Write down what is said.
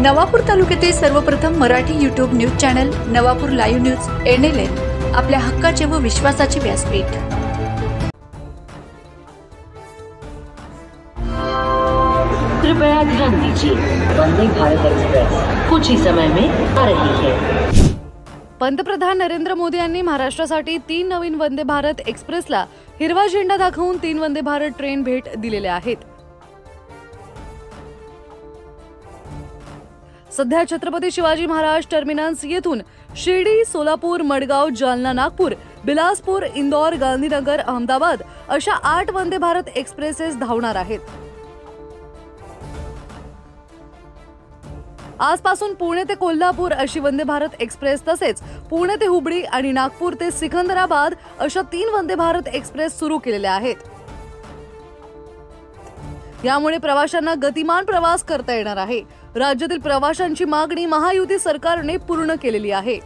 नवापूर तालुक्यातील सर्वप्रथम Marathi YouTube news channel Navapur live news NLN आपल्या हक्काचे व विश्वासाचे व्यासपीठ। कृपया ध्यान दीजिए, वंदे भारत एक्सप्रेस कुछ ही समय में आ रही है। पंतप्रधान नरेंद्र मोदी यांनी महाराष्ट्रासाठी 3 नवीन वंदे भारत एक्सप्रेसला हिरवा झेंडा दाखवून 3 वंदे भारत ट्रेन भेट दिलेल्या आहेत। सध्या छत्रपती शिवाजी महाराज टर्मिनस येथून शिर्डी, सोलापूर, मडगाव, जालना, नागपूर, बिलासपूर, इंदौर, गांधीनगर, अहमदाबाद अशा 8 वंदे भारत एक्सप्रेसेस धावणार आहेत। आजपासून पुणे ते कोल्हापूर अशी वंदे भारत एक्सप्रेस तसेच पुणे ते हुबळी आणि नागपूर ते सिकंदराबाद अशा 3 वंदे भारत एक्सप्रेस सुरू केलेल्या आहेत। यामुळे प्रवाशांना गतिमान प्रवास करता येणार आहे। राज्यातील प्रवाशांची मागणी महायुती सरकारने पूर्ण केलेली आहे।